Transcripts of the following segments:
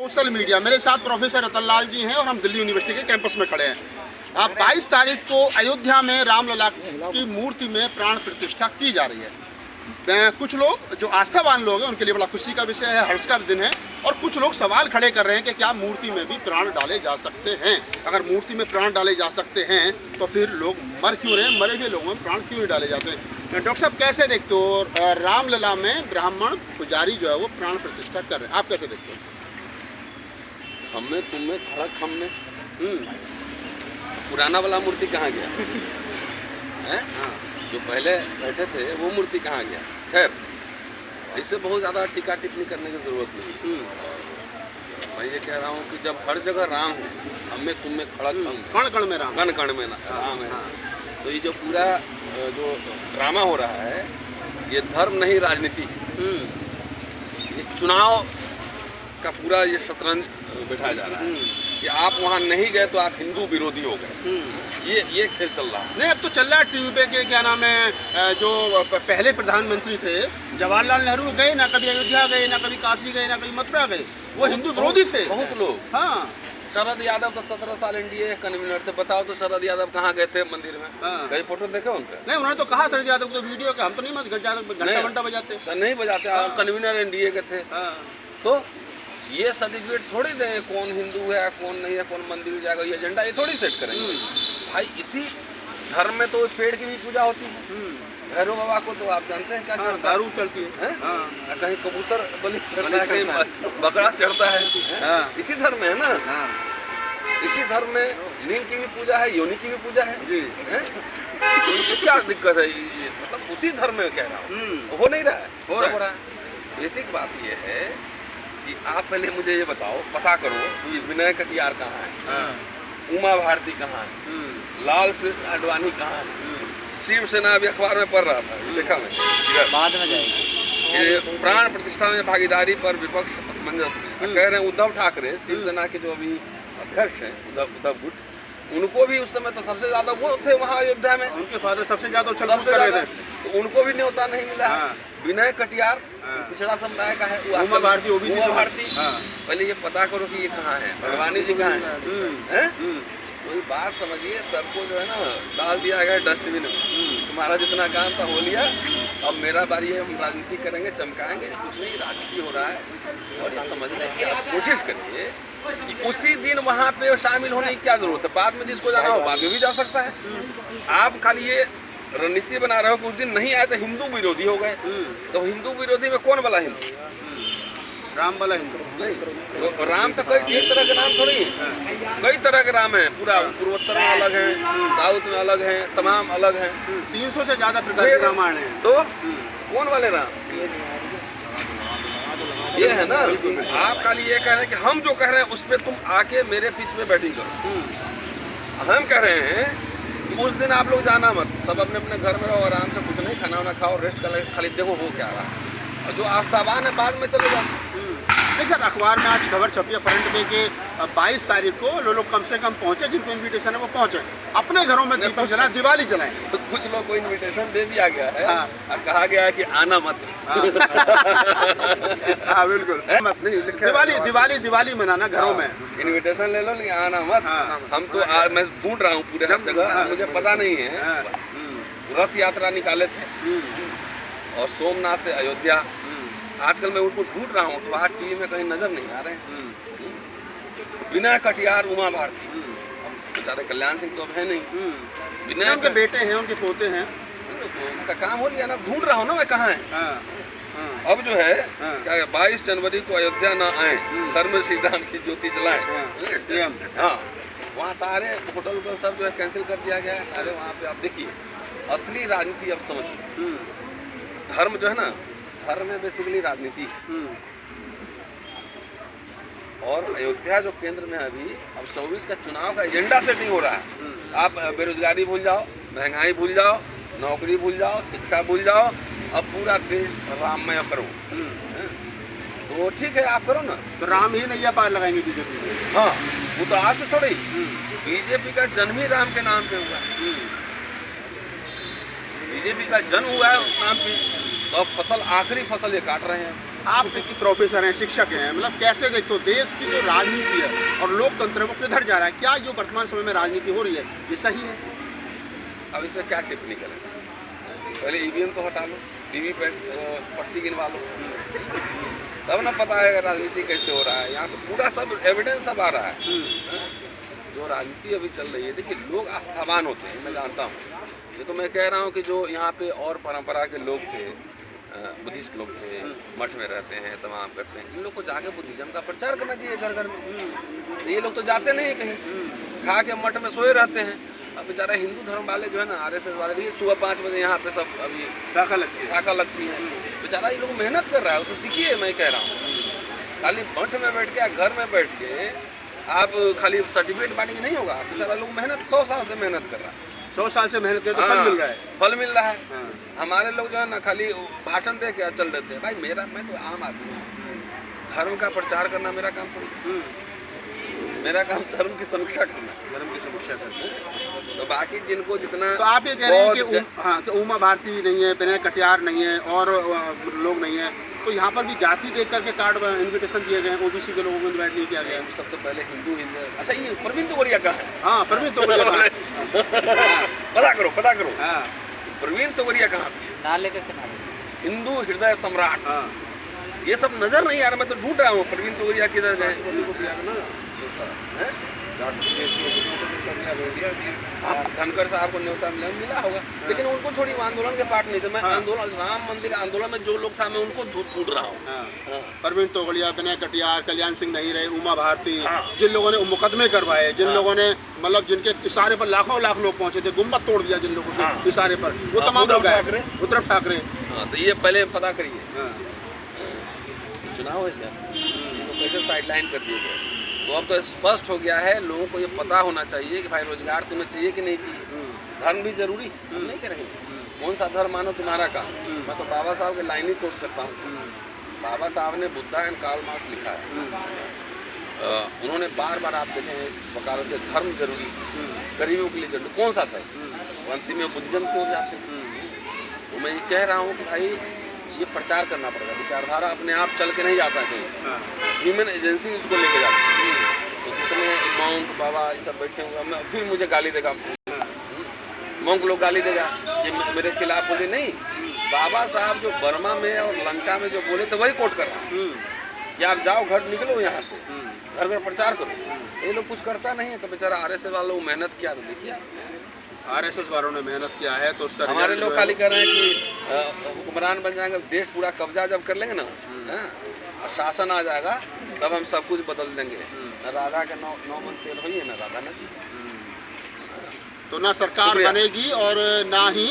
Social media. मेरे साथ professor रतन लाल जी हैं और हम दिल्ली यूनिवर्सिटी के कैंपस में खड़े हैं। अब 22 तारीख को अयोध्या में रामलला की मूर्ति में प्राण प्रतिष्ठा की जा रही है। कुछ लोग जो आस्थावान लोग हैं उनके लिए बड़ा खुशी का विषय है, हर्ष का दिन है, और कुछ लोग सवाल खड़े कर रहे हैं कि क्या मूर्ति में भी प्राण डाले जा सकते हैं। अगर मूर्ति में प्राण डाले जा सकते हैं तो फिर लोग मर क्यों रहे हैं, मरे हुए लोगों में प्राण क्यों नहीं डाले जाते हैं। डॉक्टर साहब कैसे देखते हो रामलला में ब्राह्मण पुजारी जो है वो प्राण प्रतिष्ठा कर रहे हैं, आप कैसे देखते हो? हमें तुम्हें खड़क हमने पुराना वाला मूर्ति कहाँ गया है? जो पहले बैठे थे वो मूर्ति कहाँ गया? खैर, इससे बहुत ज़्यादा टीका टिप्पणी करने की जरूरत नहीं। मैं ये कह रहा हूँ कि जब हर जगह राम है, हमें तुम्हें खड़क हम, कण कण में राम, कण कण में राम है, तो ये जो पूरा जो ड्रामा हो रहा है ये धर्म नहीं राजनीति, ये चुनाव का पूरा ये शतरंज बैठाया जा रहा है कि आप वहाँ नहीं गए तो आप हिंदू विरोधी हो गए। ये खेल चल रहा है। नहीं, अब तो चल रहा है टीवी पे के क्या नाम है, जो पहले प्रधानमंत्री थे जवाहरलाल नेहरू गए ना कभी अयोध्या गए, ना कभी काशी गए, ना कभी मथुरा गए, वो हिंदू विरोधी थे बहुत लोग। हाँ, शरद यादव तो 17 साल एनडीए कन्वीनर थे। बताओ तो शरद यादव कहाँ गए थे मंदिर में? कई फोटो देखे उनका? नहीं, उन्होंने तो कहा शरद यादव को तो वीडियो का हम तो नहीं घंटा बजाते, नहीं बजाते, कन्वीनर एनडीए के थे। तो ये सर्टिफिकेट थोड़ी दें कौन हिंदू है कौन नहीं है, कौन मंदिर जाएगा, ये एजेंडा ये थोड़ी सेट करेंगे भाई। इसी धर्म में तो पेड़ की भी पूजा होती है। भैरव बाबा को तो आप जानते हैं क्या चढ़ता है? दारू चलती है, कहीं कबूतर बलि चढ़ता है, कहीं बकरा चढ़ता है। इसी धर्म में है ना, इसी धर्म में लिंग की भी पूजा है, योनि की भी पूजा है जी। तो क्या दिक्कत है? ये मतलब उसी धर्म में कह रहा हूँ, हो नहीं रहा है, हो रहा है। बेसिक बात ये है कि आप पहले मुझे ये बताओ, पता करो कि विनय कटियार कहाँ है, उमा भारती कहाँ है, लाल कृष्ण आडवाणी कहाँ है। शिवसेना अभी अखबार में पढ़ रहा था, देखा मैं, बाद में जाएगी। प्राण प्रतिष्ठा में भागीदारी पर विपक्ष असमंजस में। कह रहे हैं उद्धव ठाकरे, शिवसेना के जो अभी अध्यक्ष हैं उद्धव गुट, उनको भी उस समय तो सबसे ज्यादा वो थे वहाँ अयोध्या में, उनके फादर सबसे ज्यादा कर रहे थे, तो उनको भी न्योता नहीं मिला। विनय कटियार पिछड़ा समुदाय का है, उमा भारती ओबीसी भारती। पहले ये पता करो कि ये कहाँ है, भगवानी जी कहाँ है? कोई बात समझिए, सबको जो है ना डाल दिया गया डस्टबिन में। तुम्हारा जितना काम था हो लिया, अब मेरा बारी है, हम राजनीति करेंगे, चमकाएंगे। कुछ नहीं, राजनीति हो रहा है। और ये समझने की आप कोशिश करिए कि उसी दिन वहाँ पे शामिल होने की क्या जरूरत है। बाद में जिसको जाना हो बाद में भी जा सकता है। आप खाली ये रणनीति बना रहे हो कि उस दिन नहीं आए तो हिंदू विरोधी हो गए। तो हिंदू विरोधी में कौन वाला हिंदू? राम वाला हिंदू नहीं, तो राम तो कई तरह के राम थोड़ी है, कई तरह के राम है। पूरा पूर्वोत्तर में अलग है, साउथ में अलग है, तमाम अलग है। 300 से ज्यादा प्रकार के रामायण है। तो कौन वाले राम? ये है ना। आप खाली ये कह रहे हैं कि हम जो कह रहे हैं उस पर तुम आके मेरे पीछे में बैठी करो। हम कह रहे हैं कि उस दिन आप लोग जाना मत, सब अपने अपने घर में रहो, आराम से कुछ नहीं, खाना वाना खाओ, रेस्ट कर, खाली देखो हो क्या रहा है। और जो आस्थावान है बाद में चले जाते। नहीं सर, अखबार में आज खबर छपी है फ्रंट पे कि 22 तारीख को लोग कम से कम पहुंचे, जिनको इनविटेशन है वो पहुंचे, अपने घरों में दीपक जलाएं, दिवाली जलाएं। तो कुछ लोग को इनविटेशन दे दिया गया है। कहा गया है कि आना मत। हाँ बिल्कुल, दिवाली मनाना घरों में। इनविटेशन ले लो लेकिन आना मत। हम तो मैं ढूंढ रहा हूँ पूरे हर जगह, मुझे पता नहीं है। रथ यात्रा निकाले थे और सोमनाथ से अयोध्या, आजकल मैं उसको ढूंढ रहा हूँ तो बाहर टीवी में कहीं नजर नहीं आ रहे हैं। विनय कटियार, उमा भारती, बेचारे कल्याण सिंह तो अब है नहीं। विनय उनके बेटे हैं, उनके पोते हैं, तो उनका काम हो गया ना। ढूंढ रहा हूँ ना मैं कहाँ है। अब जो है क्या 22 जनवरी को अयोध्या न आए, धर्म श्री राम की ज्योति जलाएं। हाँ, वहाँ सारे होटल वोटल सब जो है कैंसिल कर दिया गया है सारे। वहाँ पे आप देखिए असली राजनीति अब समझिए। धर्म जो है ना, धर्म में बेसिकली राजनीति है। और अयोध्या जो केंद्र में अभी अब 24 का चुनाव का एजेंडा सेटिंग हो रहा है। आप बेरोजगारी भूल जाओ, महंगाई भूल जाओ, नौकरी भूल जाओ, शिक्षा भूल जाओ, अब पूरा देश राममय करो। तो ठीक है, आप करो ना। तो राम ही नैया पार लगाएंगे बीजेपी। हाँ, वो तो आज से थोड़ी। बीजेपी का जन्म ही राम के नाम पे हुआ है। बीजेपी का जन्म हुआ है उस नाम पे। तो अब फसल, आखिरी फसल ये काट रहे हैं। आप एक प्रोफेसर हैं, शिक्षक हैं, मतलब कैसे देखते हो देश की जो राजनीति है और लोकतंत्र है वो किधर जा रहा है? क्या जो वर्तमान समय में राजनीति हो रही है ये सही है? अब इसमें क्या टिप्पणी करें? पहले ईवीएम तो हटा लो, वीवीपैट पर्ची गिनवा लो, तब ना पता है राजनीति कैसे हो रहा है। यहाँ तो पूरा सब एविडेंस सब आ रहा है। जो राजनीति अभी चल रही है, देखिए लोग आस्थावान होते हैं, मैं जानता हूँ। ये तो मैं कह रहा हूँ कि जो यहाँ पे और परंपरा के लोग थे, बुद्धिस्ट लोग थे, मठ में रहते हैं, तमाम करते हैं, इन लोग को जाके बुद्धिज्म का प्रचार करना चाहिए घर घर में। ये लोग तो जाते नहीं है कहीं, खा के मठ में सोए रहते हैं। अब बेचारा हिंदू धर्म वाले जो है ना, आरएसएस वाले, देखिए सुबह 5 बजे यहाँ पे सब अभी शाखा लगती है। बेचारा ये लोग मेहनत कर रहा है, उसे सीखिए, मैं कह रहा हूँ। खाली मठ में बैठ के या घर में बैठ के आप खाली सर्टिफिकेट बांटेंगे नहीं होगा। बेचारा लोग मेहनत 100 साल से मेहनत कर रहा है, 100 साल से मेहनत करके फल मिल रहा है, फल मिल रहा है। हमारे लोग जो है ना खाली भाषण दे के चल देते हैं। भाई मैं तो आम आदमी हूँ, धर्म का प्रचार करना मेरा काम थोड़ी, मेरा काम धर्म की समीक्षा करना, धर्म की समीक्षा करना। तो बाकी जिनको जितना, तो आप ये कह रहे हैं कि उमा भारती नहीं है, विनय कटियार नहीं है और लोग नहीं है, तो यहाँ पर भी जाति देख करके कार्ड इन्विटेशन दिए गए हैं, ओबीसी के लोगों को इन्वाइट नहीं किया गया है। सब तो पहले हिंदू। अच्छा ये प्रवीण तोगड़िया कहाँ है? हाँ, प्रवीण तोगड़िया कहाँ है? पता करो। हाँ, प्रवीण तोगड़िया कहाँ पे? नाले के किनारे। हिंदू हृदय सम्राट। हाँ, ये सब नजर नहीं आ रहा, मैं तो ढूंढ रहा हूँ प्रवीण तोगड़िया किधर गए। धनखड़ साहब को न्योता मिला होगा, लेकिन उनको छोड़ी आंदोलन के पार्ट नहीं थे। मैं आंदोलन, राम मंदिर आंदोलन में जो लोग था, मैं उनको ढूंढ रहा हूँ। प्रवीण तोगड़िया, विनय कटियार, कल्याण सिंह नहीं रहे, उमा भारती, जिन लोगों ने मुकदमे करवाए, जिन लोगों ने मतलब जिनके इशारे पर लाखों लाख लोग पहुंचे थे, गुम्बद तोड़ दिया जिन लोगों के इशारे पर, वो तमाम लोग गए। उद्धव ठाकरे। तो ये पहले पता करिए, चुनाव है क्या, कैसे साइडलाइन कर दिए गए। तो अब तो स्पष्ट हो गया है, लोगों को ये पता होना चाहिए कि भाई रोजगार तुम्हें चाहिए कि नहीं चाहिए, धर्म भी जरूरी, हम नहीं करेंगे। कौन सा धर्म मानो तुम्हारा काम। मैं तो बाबा साहब के लाइन ही कोट करता हूँ। बाबा साहब ने बुद्धा एंड कार्ल मार्क्स लिखा है। उन्होंने बार बार आप देखें वकालत के धर्म जरूरी, गरीबों के लिए जरूरी, कौन सा धर्म, अंतिम में बुद्धिज्म क्यों जाते हैं। तो मैं ये कह रहा हूँ कि भाई ये प्रचार करना पड़ेगा। विचारधारा अपने आप चल के नहीं जाता है, ह्यूमन एजेंसी उसको लेके जाती है। तो जितने मॉन्क बाबा ये सब बैठे हुए, फिर मुझे गाली देगा, मॉन्क लोग गाली देगा, ये मेरे खिलाफ बोले नहीं। बाबा साहब जो बर्मा में और लंका में जो बोले तो वही कोट कर रहा है कि आप जाओ, घर निकलो यहाँ से, घर घर प्रचार करो। ये लोग कुछ करता नहीं है, तो बेचारा आरएसएस वालों ने मेहनत किया, तो देखिए आरएसएस वालों ने मेहनत किया है, तो उसका हमारे लोग खाली कर रहे हैं कि हुक्मरान बन जाएंगे, देश पूरा कब्जा जब कर लेंगे ना, और शासन आ जाएगा, तब हम सब कुछ बदल देंगे। न राधा के 9 मन तेल होइए, न राधा न जी। तो ना सरकार बनेगी और ना ही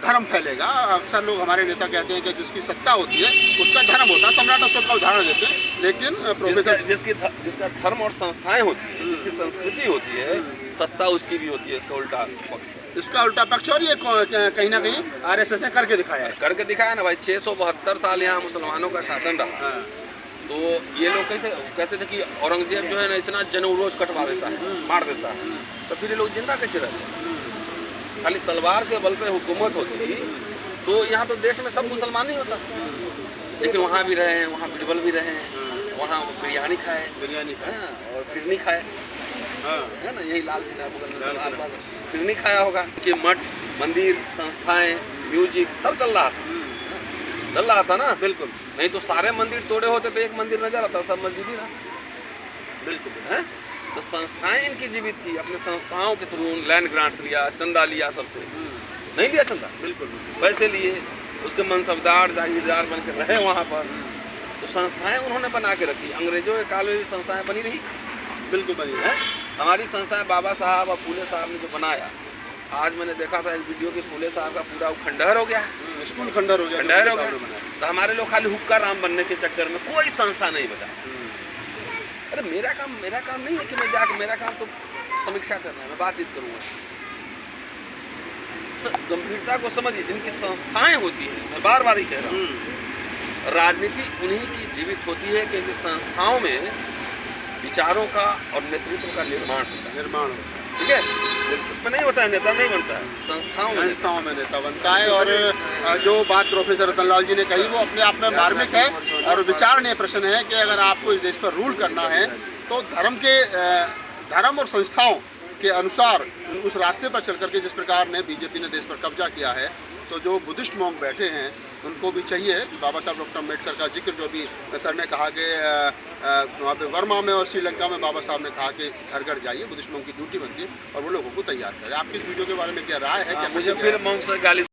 धर्म फैलेगा। अक्सर लोग हमारे नेता कहते हैं कि जिसकी सत्ता होती है उसका धर्म होता है, सम्राट अशोक का उदाहरण देते हैं। लेकिन प्रोफेसर जिसका धर्म और संस्थाएं होती है, जिसकी संस्कृति होती है, सत्ता उसकी भी होती है। इसका उल्टा पक्ष, इसका उल्टा पक्ष। और ये कहीं ना कहीं आरएसएस ने करके दिखाया है, करके दिखाया ना भाई। 672 साल यहाँ मुसलमानों का शासन रहा। तो ये लोग कैसे कहते थे कि औरंगजेब जो है ना इतना जनउरोज कटवा देता है, मार देता है, तो फिर ये लोग जिंदा कैसे रहते। खाली तलवार के बल पे हुकूमत होती, तो यहाँ तो देश में सब मुसलमान ही होता। लेकिन वहाँ भी रहे हैं, वहाँ बिरबल भी रहे हैं, वहाँ बिरयानी खाए और फिरनी खाए, है ना, यही लाल किला बगल में आसपास फिरनी खाया होगा। कि मठ, मंदिर, संस्थाएं, म्यूजिक सब चल रहा था ना। बिल्कुल। नहीं तो सारे मंदिर तोड़े होते तो एक मंदिर नजर आता, सब मस्जिद ही ना। बिल्कुल है? तो संस्थाएं इनकी जीवित थी, अपने संस्थाओं के थ्रू लैंड ग्रांट्स लिया, चंदा लिया, सबसे नहीं लिया चंदा, बिल्कुल पैसे लिए, उसके मनसबदार जागीरदार बन के रहे वहाँ पर। तो संस्थाएं उन्होंने बना के रखी। अंग्रेजों के काल में भी संस्थाएं बनी रही, बिल्कुल बनी है। हमारी संस्थाएं बाबा साहब और फूले साहब ने जो बनाया, आज मैंने देखा था एक वीडियो कि फूले साहब का पूरा खंडहर हो गया, स्कूल खंडहर हो गया। तो हमारे लोग खाली हुक्का राम बनने के चक्कर में कोई संस्था नहीं बचा। अरे मेरा काम नहीं है कि मैं जाकर, मेरा काम तो समीक्षा करना है, मैं बातचीत करूँगा। गंभीरता को समझिए, जिनकी संस्थाएं होती हैं, मैं बार बार ही कह रहा हूँ, राजनीति उन्हीं की जीवित होती है क्योंकि संस्थाओं में विचारों का और नेतृत्व का निर्माण होता है। ठीक है, नहीं होता है, नेता नहीं बनता है, संस्थाओं में नेता बनता है। और जो बात प्रोफेसर रतनलाल जी ने कही वो अपने आप में मार्मिक है और विचारणीय प्रश्न है कि अगर आपको इस देश पर रूल करना है तो धर्म और संस्थाओं के अनुसार उस रास्ते पर चल करके, जिस प्रकार ने बीजेपी ने देश पर कब्जा किया है, तो जो बुद्धिस्ट मॉन्क बैठे हैं उनको भी चाहिए कि बाबा साहब डॉक्टर अम्बेडकर का जिक्र जो भी सर ने कहा कि वहाँ पे वर्मा में और श्रीलंका में बाबा साहब ने कहा कि घर घर जाइए, बुद्धिस्ट मॉन्क की ड्यूटी बनती है और वो लोगों को तैयार करें। आपकी इस वीडियो के बारे में क्या राय है? क्या मुझे फिर मॉन्क से गाली